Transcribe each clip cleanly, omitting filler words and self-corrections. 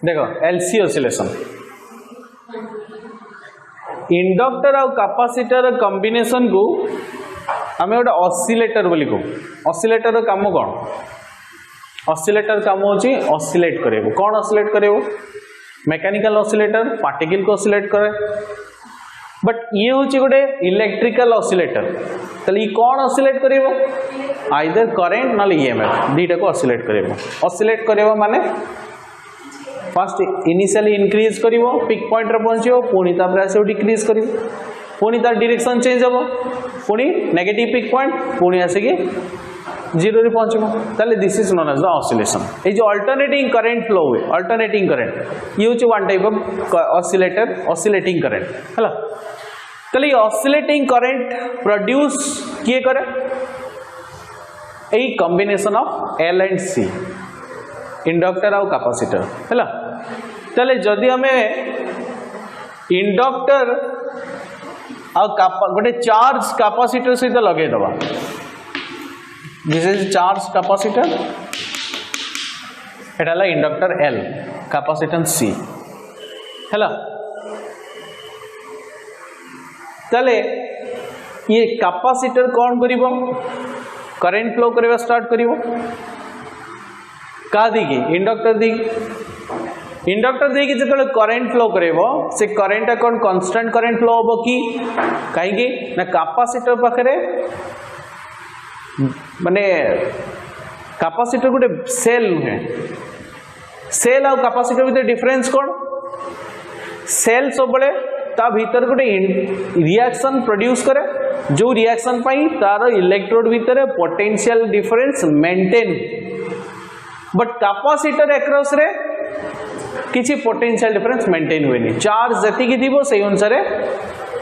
देखो LC oscillation inductor और capacitor combination को आम गोटे ऑसिलेटर बोली कहू। ऑसिलेटर काम कौन? ऑसिलेटर काम होची ऑसिलेट करेबो। कौन ऑसिलेट करेबो? मैकेनिकल ऑसिलेटर पार्टिकल को ऑसिलेट करे। बट ये होची गोटे इलेक्ट्रिकल ऑसिलेटर। तले कौन ऑसिलेट करेबो? आइदर करंट ना ईएमएफ दीटा को ऑसिलेट करेबो। ऑसिलेट करेबो माने फर्स्ट इनिशियली इंक्रीज करिवो पिक पॉइंट रे पहुंचियो पुणी तापर आसे डिक्रीज करिवो पुणी तार डायरेक्शन चेंज हो पुणी नेगेटिव पिक पॉइंट पुणी आसे कि जीरो रे पहुंचबो। ताले this is known as the oscillation. ए जो अल्टरनेटिंग करंट फ्लो हुए अल्टरनेटिंग करंट ये होची one type of oscillator oscillating current हला। ताले ऑसिलेटिंग करंट प्रोड्यूस किए करे ए combination of L and C inductor और कैपेसिटर हैला। ताले जदि हमें इंडक्टर और गोटे चार्ज कैपेसिटर सहित लगे दबा दिस इज चार्ज कैपेसिटर एटाला इंडक्टर एल कैपेसिटेंस सी हैला। ताले ये कैपेसिटर कौन करिवो करंट फ्लो करबा स्टार्ट करिवो का दी इंडक्टर दी इंडक्टर दी जो करंट फ्लो करेबो से करंट कौन कांस्टेंट करंट फ्लो होबो कि कहीं ना कैपेसिटर पाखरे माने कैपेसिटर गोटे सेल नुहे सेल और कैपेसिटर भीतर डिफरेंस कौन? सेल सब बड़े ता भीतर गोटे रिएक्शन प्रोड्यूस करे जो रिएक्शन पाई तार इलेक्ट्रोड भीतर potential difference maintain but capacitor across रे किसी पोटेंशियल डिफरेंस मेंटेन हुए नहीं। चार्ज जति थी से अनुसार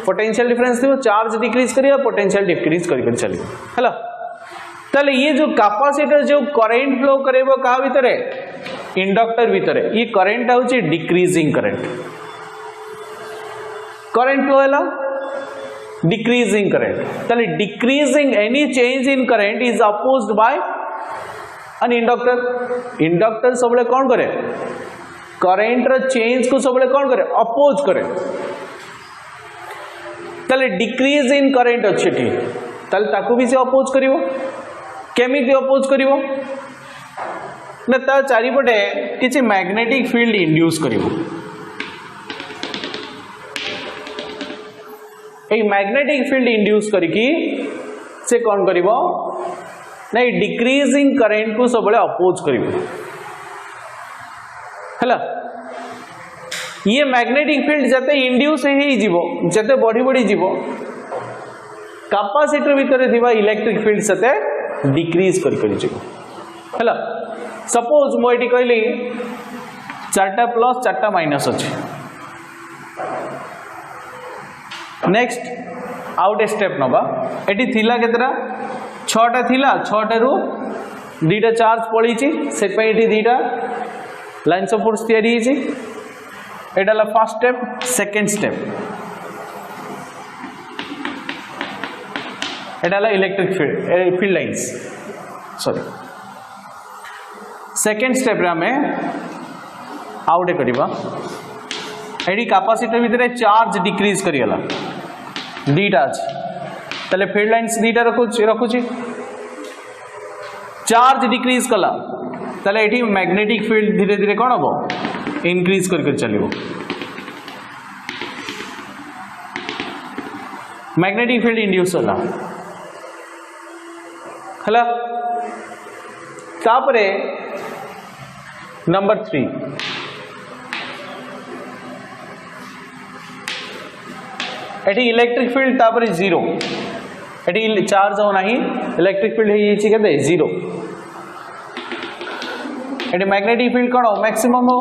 पोटेंशियल डिफरेंस थी चार्ज डिक्रीज करिए पोटेंशियल डिक्रीज कर चलिए है। ताले ये जो कैपेसिटर जो करंट फ्लो करेबो का भीतर इंडक्टर भीतर ये करंट होची डिक्रीजिंग करंट करंट फ्लो हैला डिक्रीजिंग करंट। ताले decreasing any change in current is opposed by an inductor. Inductor सब कौन करे करंट रो चेंज को सब कौन करे अपोज करे। ताले डिक्रीज इन करंट अच्छे ताले ताकू भी से अपोज करिवो केमिति अपोज करिवो ना ता चारिपटे किछि मैग्नेटिक फील्ड इंड्यूस करिवो। ए मैग्नेटिक फील्ड इंड्यूस करिकी से कौन करिवो नहीं डिक्रीजिंग करंट को सब अपोज करिवो हैला। ये मैग्नेटिक फील्ड जते इंड्यूस ही जीवो जते बढ़ी बढ़ी जीवो कैपेसिटर भीतर थिबा इलेक्ट्रिक फील्ड सते डिक्रीज कर जीवो हैला। सपोज मो एटी कहली 4टा प्लस 4टा माइनस अछि नेक्स्ट आउट स्टेप नबा एटी थिला केतरा 6टा थिला 6टा रु 2टा चार्ज पड़ी से दीटा लाइन्स ऑफ फोर्स तैयारी एटा फर्स्ट स्टेप सेकेंड स्टेप एटा electric field lines sorry second step रे हमें आउटे करबा एडी कैपेसिटर भीतर चार्ज डिक्रीज करियला 2टा अछि ताले फील्ड लाइन्स 2टा रखुची चार्ज डिक्रीज कला ताले एठी मैग्नेटिक फील्ड धीरे धीरे कौन हम इनक्रीज कर चलो मैग्नेटिक फील्ड इंड्यूस हला तापरे नंबर 3 एठी इलेक्ट्रिक फील्ड तापरे 0 एटी चार्ज हो नहीं इलेक्ट्रिक फील्ड है केते 0 एटी मैग्नेटिक फील्ड कौन हो मैक्सिमम हो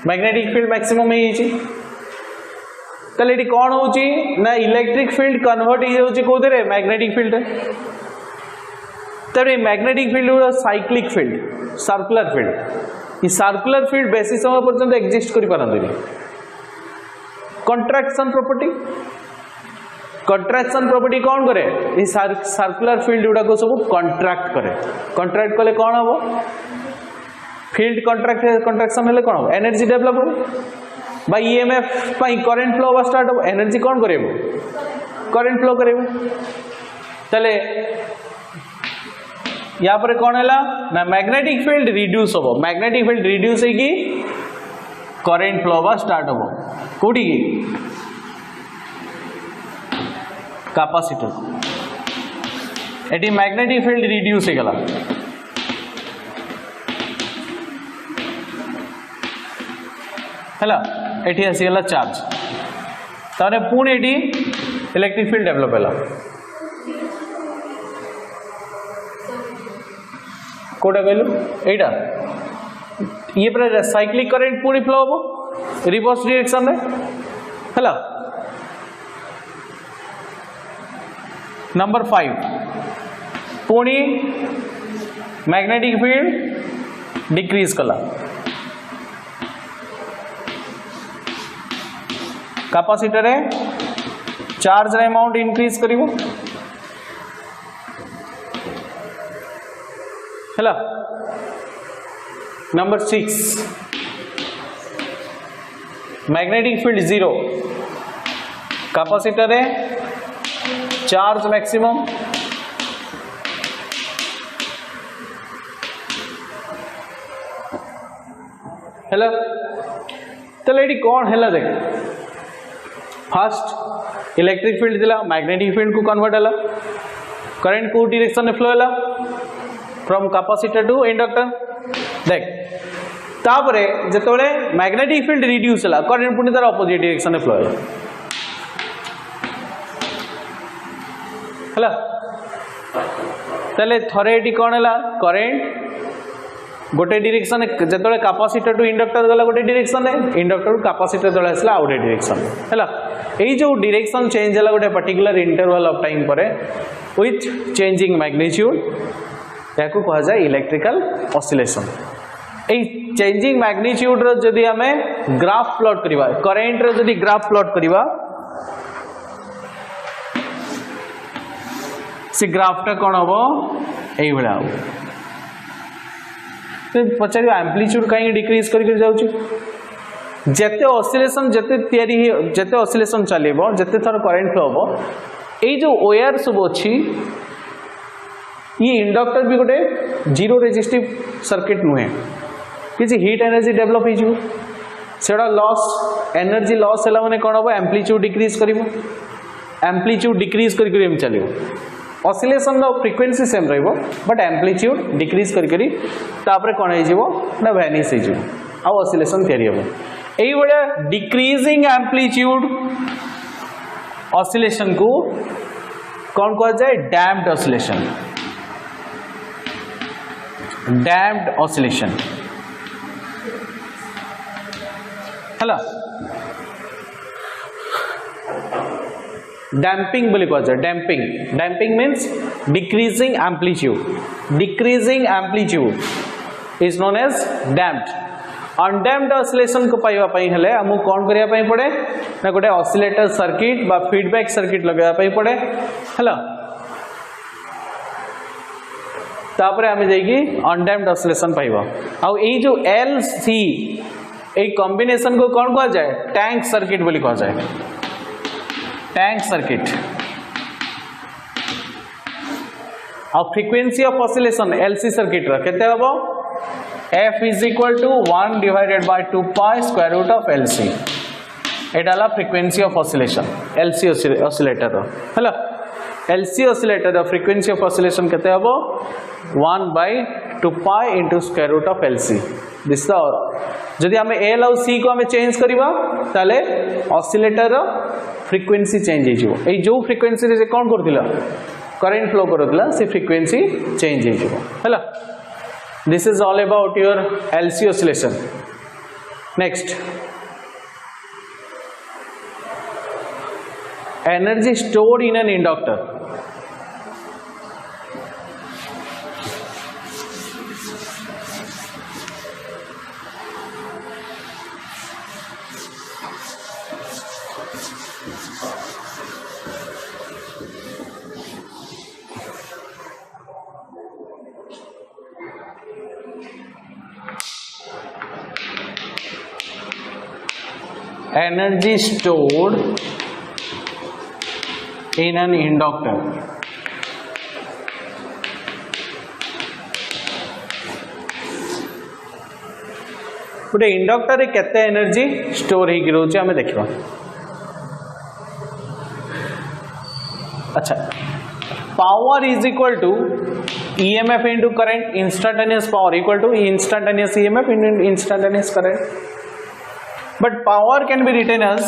मैग्नेटिक फील्ड मैक्सिमम है ताले एटी कौन होची ना इलेक्ट्रिक फील्ड कन्वर्ट हो जाउची कोदरे मैग्नेटिक फील्ड तबे magnetic field cyclic field circular field ये सर्कुलर फील्ड बेसी समय पर्यंत एग्जिस्ट करि पारंती कॉन्ट्रैक्शन प्रॉपर्टी कंट्राक्शन प्रॉपर्टी कौन करे ये सर्कुलर फील्ड गुड़ा को सब कंट्राक्ट करे कंट्राक्ट कले कौन हम फील्ड कंट्राक्शन हेले कौन हम एनर्जी डेवलप हो बाय ईएमएफ पाई करंट फ्लो बा स्टार्ट हो एनर्जी कौन करेबो करंट फ्लो करेबो तले या पर कौन हैला ना मैग्नेटिक फील्ड रिड्यूस हो मैग्नेटिक फील्ड रिड्यूस है कि करंट फ्लो बा स्टार्ट हो कोठी की capacitor eighty magnetic field reduce हो गला हैला एटी आसी गला चार्ज तारे पुणी एटी इलेक्ट्रिक फील्ड डेवलप हैला कोटा कहलु एटा ये पूरा साइक्लिक करंट पुणी फ्लो हो रिवर्स डायरेक्शन रे हैला नंबर 5 पुणी मैग्नेटिक फील्ड डिक्रीज कला कैपेसिटर है चार्ज रे अमाउंट इंक्रीज करिवो हैला नंबर 6 मैग्नेटिक फील्ड 0 कैपेसिटर है चार्ज मैक्सिमम हैला तले एटी कौन हैला देख फर्स्ट इलेक्ट्रिक फील्ड दिला मैग्नेटिक फील्ड को कन्वर्ट हैला करंट को डायरेक्शन में फ्लो हैला फ्रॉम कैपेसिटर टू इंडक्टर देख तापरे जतबेले मैग्नेटिक फील्ड रिड्यूस हैला करंट पुनी तार ऑपोजिट डायरेक्शन में फ्लो हैला तले थरे एटी कौन हैला करंट गोटे डायरेक्शन जतबेले कैपेसिटर टू इंडक्टर गला गोटे डायरेक्शन है इंडक्टर टू कैपेसिटर तले आसला आउट डायरेक्शन हैला एई जो डायरेक्शन चेंज हैला गोटे पर्टिकुलर इंटरवल ऑफ टाइम परे विथ चेंजिंग मैग्नीट्यूड याकू कहा जाए इलेक्ट्रिकल ऑसिलेशन एई चेंजिंग मैग्नीट्यूड रो जदी हमें ग्राफ प्लॉट करिवा करंट रो जदी ग्राफ प्लॉट करिवा से ग्राफ टा कोन हबो एई भला हो तो पचारि एम्प्लीट्यूड कहीं डिक्रीज करके जाउची जते ऑसिलेशन जते तयारी जते ऑसिलेशन चलेबो जते थर करंट फ्लो हबो एई जो वायर सब अछि ये इंडक्टर भी गोटे जीरो रेजिस्टिव सर्किट नुहे किसी हीट एनर्जी डेवलप हो जिवो सेडा लॉस एनर्जी लॉस हैला माने कोन हबो एम्प्लीट्यूड डिक्रीज करिवो एम्प्लीट्यूड डिक्रीज करि एम चलिवो ऑसिलेशन नो फ्रीक्वेंसी सेम रहइबो बट एम्प्लीट्यूड डिक्रीज करि तापरे कोन हे जिवो ना वैनिश हे जिवो आ ऑसिलेशन तयारी हबो एई बडा डिक्रीजिंग एम्प्लीट्यूड ऑसिलेशन को कौन कहा जाए डैम्प्ड ऑसिलेशन डैम्प्ड ऑसिलेशन हैला डैम्पिंग बोली कहा जाए damping means decreasing amplitude is known as damped undamped oscillation को पाइबा पई हेले हमु कोन करिया पई पड़े ना गोटे ऑसिलेटर सर्किट बा फीडबैक सर्किट लगाया पई पड़े हैला तापरे हमें जाइकी अनडैम्प्ड ऑसिलेशन पाइबा आ एई जो एल सी ए कॉम्बिनेशन को कौन कहा जाए टैंक सर्किट बोली कहा जाए टैंक सर्किट और frequency of oscillation LC circuit रा केते हबो f is equal to 1 divided by 2 pi square root of LC एटाला frequency of oscillation LC oscillator हैला LC ऑसिलेटर रा फ्रीक्वेंसी ऑफ ऑसिलेशन केते हबो 1 by 2 pi into square root of LC this जदि हमें L और C को हमें चेंज करिवा ताले ऑसिलेटर रा फ्रीक्वेंसी चेंज हे जिवो ए जो फ्रीक्वेंसी रे कोन करथिला करंट फ्लो करथिला से फ्रीक्वेंसी चेंज हे जिवो हैला This is all about your LC oscillation. Next, energy stored in an inductor. energy stored in an inductor. गोटे इंडक्टर रे केते एनर्जी स्टोर हो रोचे आम देखा। अच्छा, power is equal to EMF into current, instantaneous power equal to instantaneous EMF into instantaneous current, but power can be written as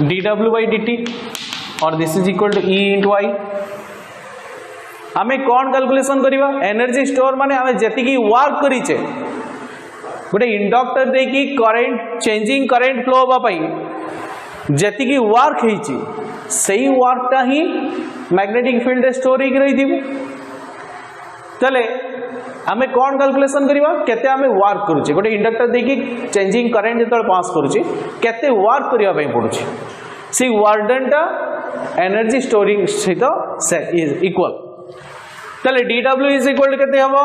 dW by dt और this is equal to E into I। आम कौन calculation करवा? Energy store माने आम जी work करीचे गोटे inductor देकी current changing current flow होगापाई जी वर्क होती सही वर्कटा ही मैग्नेटिक फील्ड स्टोर हो रही थी। चले आम कौन कैलकुलेशन करवा? केते आम वर्क करुचे गोटे इंडक्टर देकी चेंजिंग करंट जो पास करुचे केते वर्क करने पड़ुची से वर्डनटा एनर्जी स्टोरिंग सहित इज इक्वल। चले dW इज इक्वल टू केते हबो?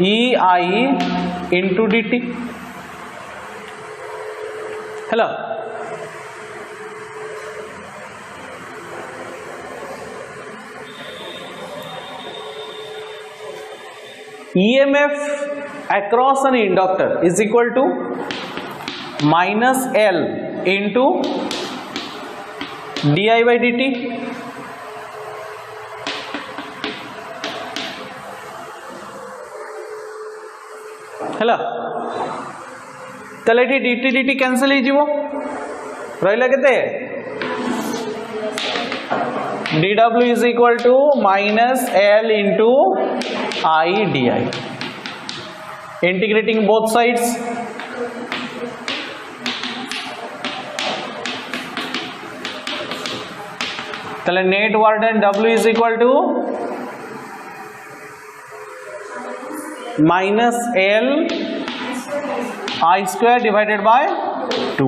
EI into dt। Hello, EMF across an inductor is equal to minus L into di by dt। हेला तले dt dt कैंसिल हो जीवो रहिला केते dW is equal to minus L into I di, integrating both sides तले net वर्डन W is equal to minus L I square divided by 2।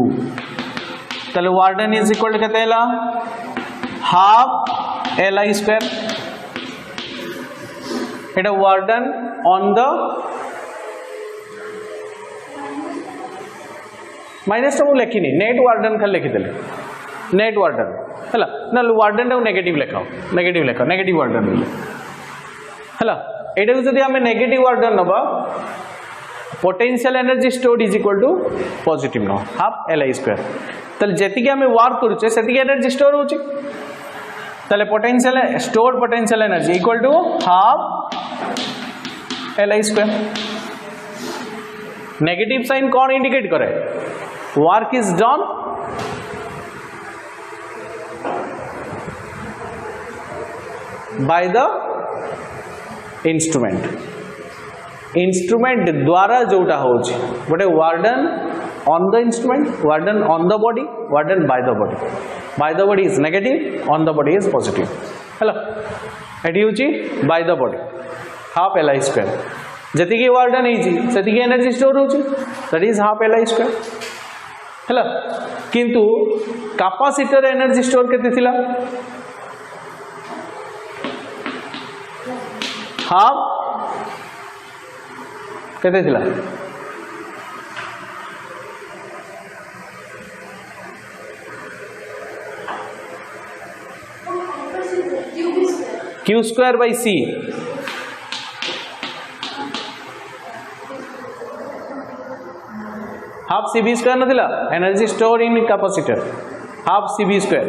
तले वर्डन is equal to कहते हैं half L I square। It वर्डन on the minus तो लिखिनी net वर्डन खाली लिखिदेले net वर्डन है ना वर्डन टाक negative लेखाओ negative वर्डन है एटा जदि आम नेगेटिव वर्डन नबा potential energy stored is equal to positive न हाफ L I स्क्वायर। तले जेतिके आम वर्क करूचे सेतिके एनर्जी स्टोर होची तले potential stored potential energy equal to half L I square. Negative sign कौन इंडिकेट करे? Work is done by the instrument द्वारा जोटा होची गोटे work done on the instrument, work done on the body, work done by the body is negative, on the body is positive. हेलो एटी होची by the body half L I square. जतिके work done होची सेतिके एनर्जी स्टोर होची that is half L I square. हेलो किंतु capacitor energy store केते थिला? हाफ केते थिला? Q square by C। Half CB square नथिला energy store in capacitor half CB square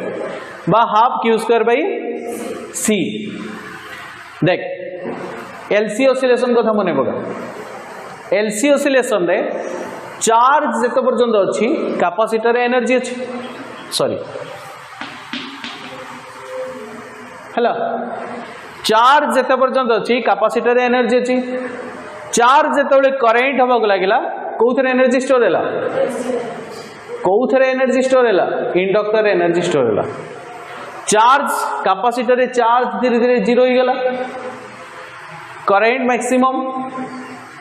बा half Q square by C। देख LC ऑसिलेशन कथा मने पका LC ऑसिलेशन रे चार्ज जते पर्यंत अछि कैपेसिटर एनर्जी अछि सॉरी हला चार्ज जते पर्यंत अछि कैपेसिटर एनर्जी अछि चार्ज जते करंट हबा लागिला कोथरे एनर्जी स्टोर हैला कोथरे एनर्जी स्टोर हैला इंडक्टर एनर्जी स्टोर हैला चार्ज कैपेसिटर रे चार्ज धीरे धीरे जीरो हो गला करंट मैक्सिमम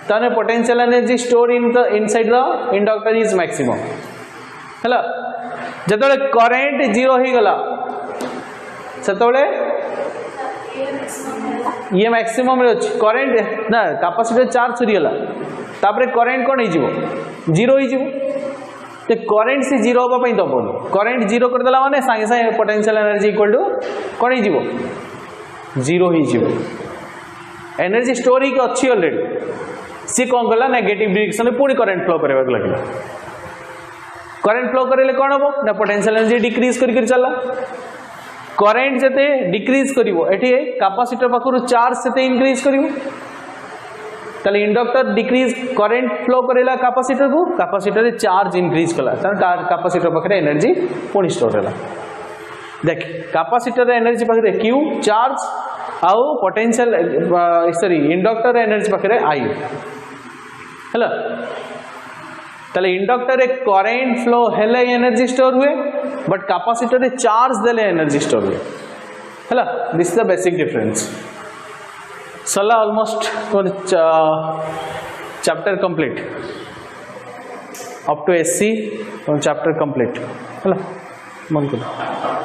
ताने potential energy store in the inside the inductor is maximum हैला जतले करंट जीरो हो गला सेतले ये मैक्सिमम रे अछि करंट ना कैपेसिटर चार्ज सरी गला तापरे करंट कोन हो जीवो जीरो हो जीवो तो करेंट से जीरो हाँपाई दबन करेंट जीरो करदेला माने सांगे सांगे पोटेंशियल एनर्जी इक्वल टू कौन हो जीरो हो एनर्जी स्टोर ही अच्छी ऑलरेडी सी कौन कला नेगेटिव डायरेक्शन पुणी करेंट फ्लो करने लगे करेंट फ्लो करेले कौन हम ना पोटेंशियल एनर्जी डिक्रीज कर चला करेंट जते डिक्रीज करिवो एठी कैपेसिटर पाखरु चार्ज सेते इंक्रीज करिवो ताले इंडक्टर डिक्रीज करेंट फ्लो करेला कैपेसिटर को कैपेसिटर चार्ज इंक्रीज कला तार कैपेसिटर पाखरे एनर्जी पुणी स्टोर होला देख कैपेसिटर एनर्जी पाखरे क्यू चार्ज आउ पोटेंशियल सॉरी इंडक्टर एनर्जी पाखरे आई हैला ताले इंडक्टर एक करेंट फ्लो हेले एनर्जी स्टोर हुए बट कैपेसिटर रे चार्ज देले एनर्जी स्टोर हुए हैला this is the basic difference सला almost chapter complete up to SC chapter complete हैला मन करो